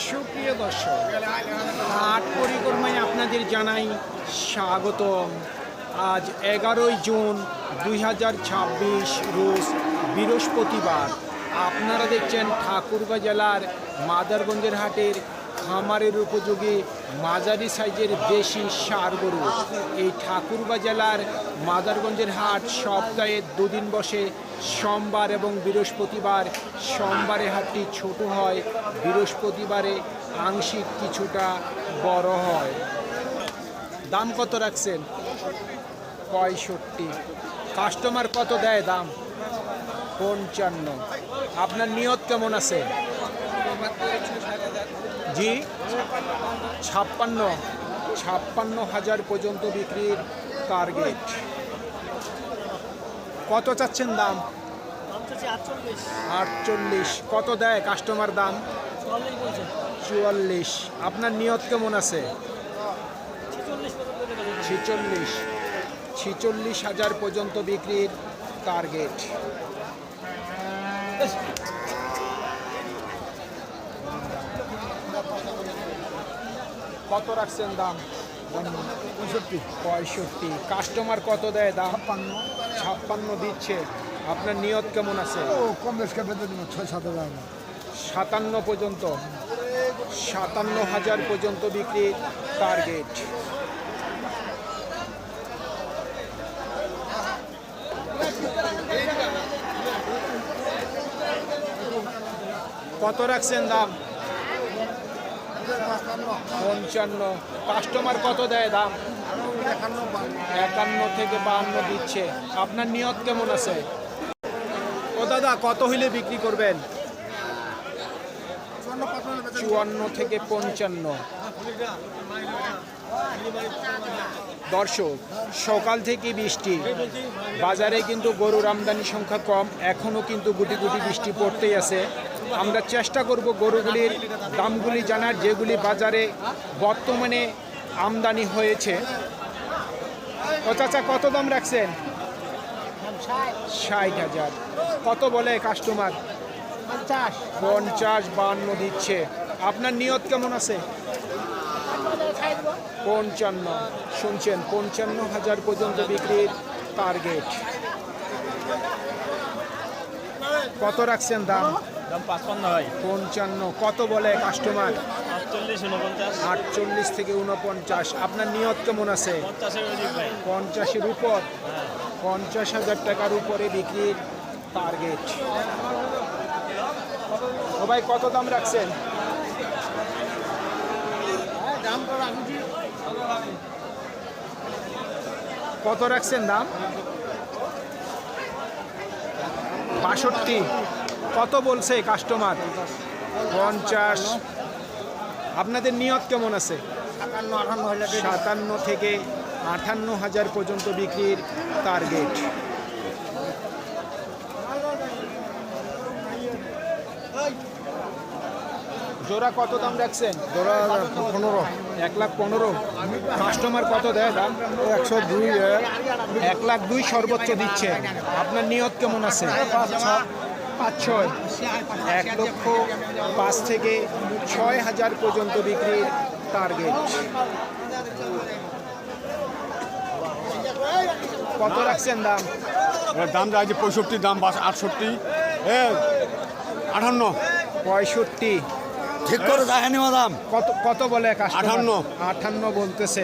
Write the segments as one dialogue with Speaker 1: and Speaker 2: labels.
Speaker 1: সুপ্রিয় দর্শক, হাট পরিক্রমায় আপনাদের জানাই স্বাগতম। আজ 11ই জুন 2026 রোজ বৃহস্পতিবার। আপনারা দেখছেন ঠাকুরগাঁ জেলার মাদারগঞ্জের হাটের খামারের উপযোগী মাঝারি সাইজের দেশি ষাঁড় গরু। এই ঠাকুরগাঁ জেলার মাদারগঞ্জের হাট সপ্তাহে দুদিন বসে, সোমবার এবং বৃহস্পতিবার। সোমবারে হাটটি ছোট হয়, বৃহস্পতিবারে আংশিক কিছুটা বড় হয়। দাম কত রাখছেন? 65। কাস্টমার কত দেয় দাম? 55। আপনার নিয়ত কেমন আছে? জি, 56,000 পর্যন্ত বিক্রির টার্গেট। কত চাচ্ছেন দাম? 48। কত দেয় কাস্টমার দাম? 44। আপনার নিয়ত কেমন আছে? 46,000 পর্যন্ত বিক্রির টার্গেট। কত রাখছেন দাম? 65। কাস্টমার কত দেয় দাম? 56 দিচ্ছে। আপনার নিয়ত কেমন আছে?
Speaker 2: কম বেশ করে 6-7 হাজার।
Speaker 1: 57 পর্যন্ত। 57,000 পর্যন্ত বিক্রির টার্গেট। কত রাখছেন দাম? 55। কাস্টমার কত দেয় দাম? 51 থেকে 52 দিচ্ছে। আপনার নিয়ত কেমন আছে? ও দাদা, কত হইলে বিক্রি করবেন? 54 থেকে 55। দর্শক, সকাল থেকে বৃষ্টি, বাজারে কিন্তু গরুর আমদানি সংখ্যা কম, এখনও কিন্তু গুটি গুটি বৃষ্টি পড়তেই আছে। আমরা চেষ্টা করব গরুগুলির দামগুলি জানার, যেগুলি বাজারে বর্তমানে আমদানি হয়েছে। ও চাচা, কত দাম রাখছেন? 60,000। কত বলে কাস্টমার? 50-52 দিচ্ছে। আপনার নিয়ত কেমন আছে? 55। শুনছেন, 55,000 পর্যন্ত বিক্রির টার্গেট। কত রাখছেন দাম? 55। কত বলে কাস্টমার? 48 থেকে 49। আপনার নিয়ত কেমন আছে? 50-এর উপর। 50,000 টাকার উপরে বিক্রির টার্গেট। ও ভাই, কত দাম রাখছেন? কত রাখছেন দাম? 62। কত বলছে কাস্টমার? 50। আপনাদের নিয়ত কেমন আছে? 57 থেকে 58,000 পর্যন্ত বিক্রির টার্গেট। জোড়া কত দাম রাখছেন?
Speaker 2: জোড়া 15।
Speaker 1: 1,15,000। কাস্টমার কত দেয় দাম?
Speaker 2: 102।
Speaker 1: 1,02,000 সর্বোচ্চ দিচ্ছে। আপনার নিয়ত কেমন আছে? 5-6। 1,05,000 থেকে 6,000 পর্যন্ত বিক্রির টার্গেট। কত রাখছেন দাম?
Speaker 2: দাম যাচ্ছে 65, দাম 68। 58।
Speaker 1: 65।
Speaker 2: ঠিক করে দেখেনি দাম।
Speaker 1: কত বলে কাস্টমার?
Speaker 2: 58।
Speaker 1: 58 বলতেছে।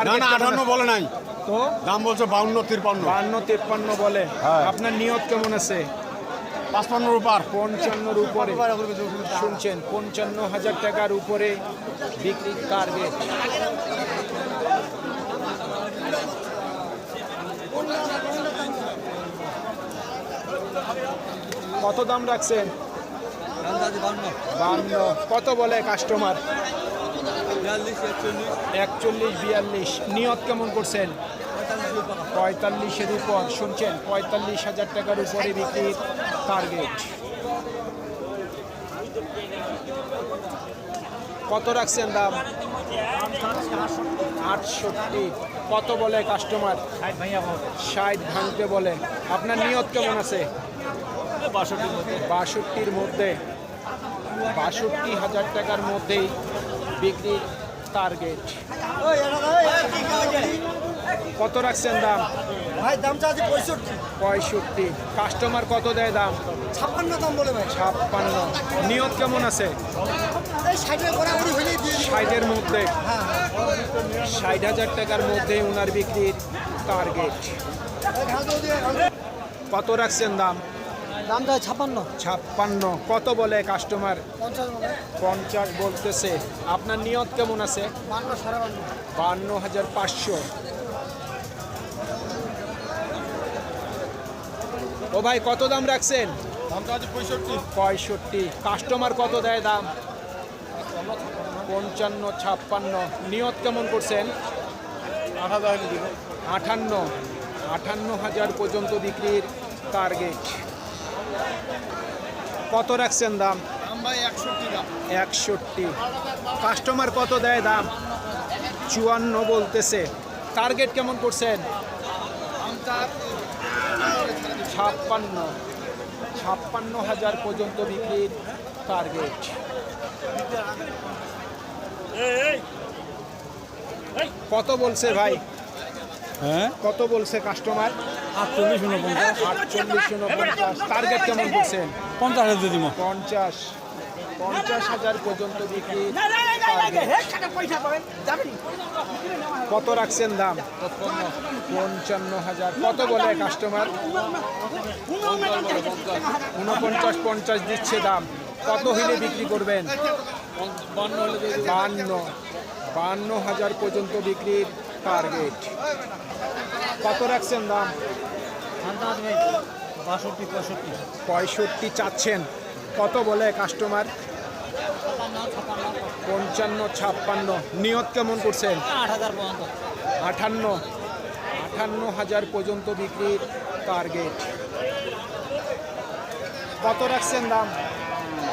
Speaker 2: না না, 58 বলে নাই
Speaker 1: তো
Speaker 2: দাম বলছে 52-53।
Speaker 1: 52-53 বলে।
Speaker 2: হ্যাঁ।
Speaker 1: আপনার নিয়ত কেমন আছে?
Speaker 2: 55-র উপর।
Speaker 1: 55-র উপরে। শুনছেন, 55,000 টাকার উপরে বিক্রির টার্গেট। কত দাম রাখছেন? 52। কত বলে কাস্টমার? 41-42। নিয়ত কেমন করছেন? 45-এর উপর। শুনছেন, 45,000 টাকার উপরে বিক্রির টার্গেট। কত রাখছেন দাম? 68। কত বলে কাস্টমার? 60 ভাঙতে বলে। আপনার নিয়ত কেমন আছে?
Speaker 3: 62
Speaker 1: 62-র মধ্যে। 62,000 টাকার মধ্যেই বিক্রির টার্গেট। কত রাখছেন দাম?
Speaker 3: ভাই দাম চাচ্ছি
Speaker 1: 65। কাস্টমার কত দেয় দাম?
Speaker 3: 56 দাম বলে ভাই।
Speaker 1: 56। নিয়ত কেমন আছে?
Speaker 3: এই 60 বরাবরই হইলেই দিয়ে দিই।
Speaker 1: 60-এর মধ্যে, 60,000 টাকার মধ্যে ওনার বিক্রির টার্গেট। কত রাখছেন দাম?
Speaker 3: দাম চাই 56।
Speaker 1: 56। কত বলে কাস্টমার?
Speaker 3: 50 বলে।
Speaker 1: 50 বলতেছে। আপনার নিয়ত কেমন আছে?
Speaker 3: 52 সাড়ে
Speaker 1: 52,500। ও ভাই কত দাম রাখছেন?
Speaker 2: দামটা আছে
Speaker 1: 65। কাস্টমার কত দেয় দাম? 55, 56। নিয়ত কেমন করছেন? 58,000 পর্যন্ত বিক্রির টার্গেট। কত রাখছেন দাম?
Speaker 2: দাম ভাই 61 দাম।
Speaker 1: 61। কাস্টমার কত দেয় দাম? 54 বলতেছে। টার্গেট কেমন করছেন? 56,000 পর্যন্ত বিক্রির টার্গেট। কত বলছে ভাই?
Speaker 2: হ্যাঁ
Speaker 1: কত বলছে কাস্টমার?
Speaker 2: 48 49
Speaker 1: 48,49। টার্গেট কেমন করছেন?
Speaker 2: 50 দিয়ে দিব।
Speaker 1: 50,000 পর্যন্ত বিক্রি টার্গেট। কত রাখছেন দাম? 55,000। কত বলে কাস্টমার? 49, 50 দিচ্ছে দাম। কত হইলে বিক্রি করবেন? 52,000 পর্যন্ত বিক্রির টার্গেট। কত রাখছেন দাম? 65 চাচ্ছেন। কত বলে কাস্টমার? 55, 56। নিয়ত কেমন করছেন? 58,000 পর্যন্ত বিক্রির টার্গেট। কত রাখছেন দাম?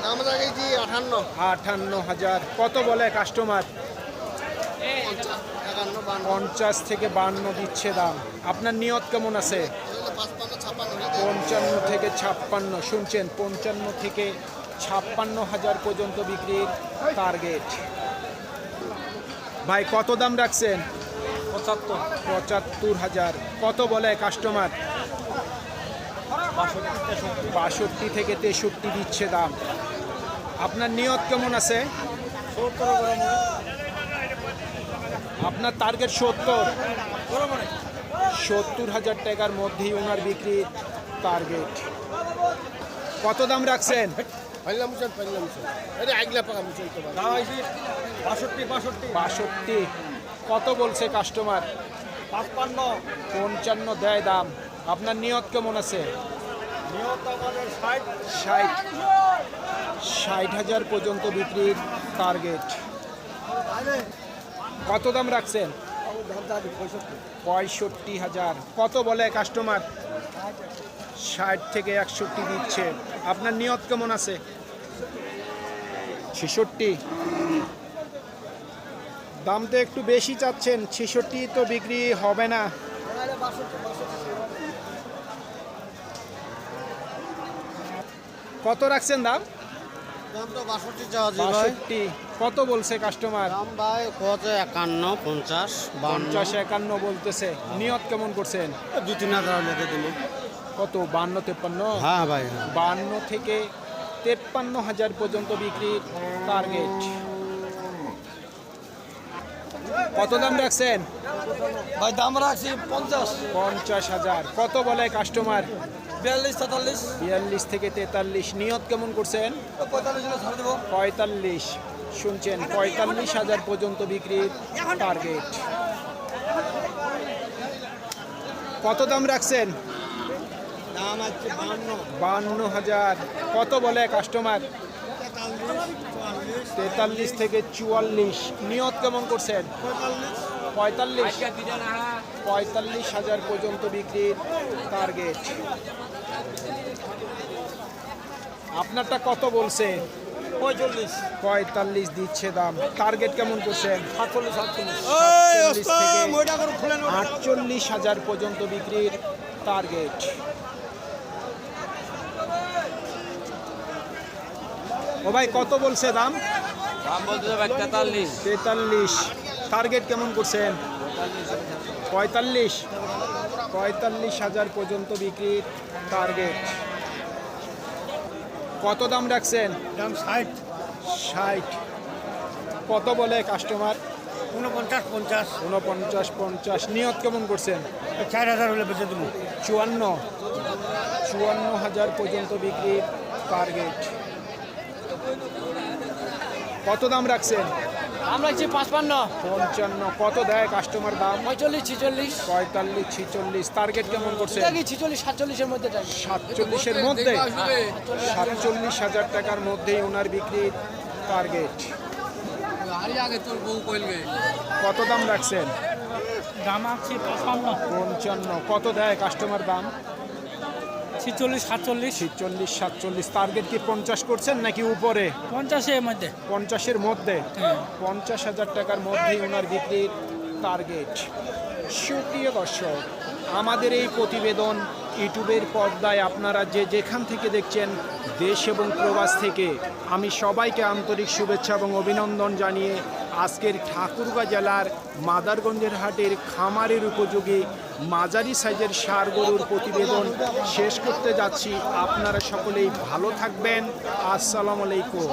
Speaker 3: দাম রাখেছি 58
Speaker 1: 58,000। কত বলে কাস্টমার? 50 থেকে 52 দিচ্ছে দাম। আপনার নিয়ত কেমন আছে? 55 থেকে 56। শুনছেন, 55 থেকে 56,000 পর্যন্ত বিক্রির টার্গেট। ভাই কত দাম রাখছেন? 75,000। কত বলে কাস্টমার? 62 থেকে 63 দিচ্ছে দাম। আপনার নিয়ত কেমন আছে? আপনার টার্গেট 70,000 টাকার মধ্যেই ওনার বিক্রির টার্গেট। কত দাম রাখছেন? 62। কত বলছে কাস্টমার? 55 দেয় দাম। আপনার নিয়ত কেমন আছে? 60,000 পর্যন্ত বিক্রির টার্গেট। কত দাম রাখছেন? 65,000। কত বলে কাস্টমার? 60 থেকে 61 দিচ্ছে। আপনার নিয়ত কেমন আছে? 66। দাম তো একটু বেশি চাচ্ছেন। 66 তো বিক্রি হবে না। কত রাখছেন দাম?
Speaker 3: দাম তো 62 চাওয়া জি ভাই।
Speaker 1: 62। কত বলছে কাস্টমার?
Speaker 3: দাম ভাই কত 51 50
Speaker 1: 50, 51 বলতেছে। নিয়ত কেমন করছেন?
Speaker 3: 2-3 হাজার লেগে দিল।
Speaker 1: কত? 52, 53?
Speaker 3: হ্যাঁ ভাই
Speaker 1: 52 থেকে 53,000 পর্যন্ত বিক্রির টার্গেট। কত দাম রাখছেন?
Speaker 3: ভাই দাম রাখছি 50
Speaker 1: 50,000। কত বলে কাস্টমার?
Speaker 3: 42 43
Speaker 1: 42 থেকে 43। নিয়ত কেমন করছেন?
Speaker 3: 45 হলে ছাড় দেব।
Speaker 1: 45। শুনছেন, 45,000 পর্যন্ত বিক্রির টার্গেট। কত দাম রাখছেন?
Speaker 3: দাম আছে 52
Speaker 1: 52,000। কত বলে কাস্টমার? 43 থেকে 44। নিয়ত কেমন করছেন? 45,000 পর্যন্ত বিক্রির টার্গেট। আপনারটা কত বলছে? 45 দিচ্ছে দাম। টার্গেট কেমন করছেন? 47 থেকে 48,000 পর্যন্ত বিক্রির টার্গেট। ও ভাই কত বলছে দাম?
Speaker 3: দাম বলতে ভাই 43।
Speaker 1: 43। টার্গেট কেমন করছেন? 45। 45,000 পর্যন্ত বিক্রির টার্গেট। কত দাম রাখছেন?
Speaker 2: দাম 60
Speaker 1: 60। কত বলে কাস্টমার?
Speaker 2: 49 50
Speaker 1: 49 50। নিয়ত কেমন করছেন?
Speaker 2: 4000 হলে বেচে দেবো।
Speaker 1: 54,000 পর্যন্ত বিক্রির টার্গেট। কত দাম রাখছেন?
Speaker 3: আমরা কি 55
Speaker 1: 55। কত দেয় কাস্টমার দাম?
Speaker 3: 45 46
Speaker 1: 45 46। টার্গেট কেমন করছেন?
Speaker 3: 46 47 এর মধ্যে চাই।
Speaker 1: 47-এর মধ্যে। 47,000 টাকার মধ্যেই ওনার বিক্রির টার্গেট।
Speaker 3: আরে আগে তোর বউ কইলবে।
Speaker 1: কত দাম রাখছেন?
Speaker 2: দাম আছে 55
Speaker 1: 55। কত দেয় কাস্টমার দাম?
Speaker 2: 46 47
Speaker 1: 46 47। টার্গেট কি 50 করছেন নাকি উপরে?
Speaker 2: 50 এর মধ্যে।
Speaker 1: 50-এর মধ্যে। 50,000 টাকার মধ্যেই ওনার বিক্রির টার্গেট। সুপ্রিয় দর্শক, আমাদের এই প্রতিবেদন ইউটিউবের পর্দায় আপনারা যে যেখান থেকে দেখছেন, দেশ এবং প্রবাস থেকে, আমি সবাইকে আন্তরিক শুভেচ্ছা এবং অভিনন্দন জানিয়ে আজকের ঠাকুরগাঁ জেলার মাদারগঞ্জের হাটের খামারের উপযোগী মাঝারি সাইজের ষাঁড় গরুর প্রতিবেদন শেষ করতে যাচ্ছি। আপনারা সকলেই ভালো থাকবেন। আসসালামু আলাইকুম।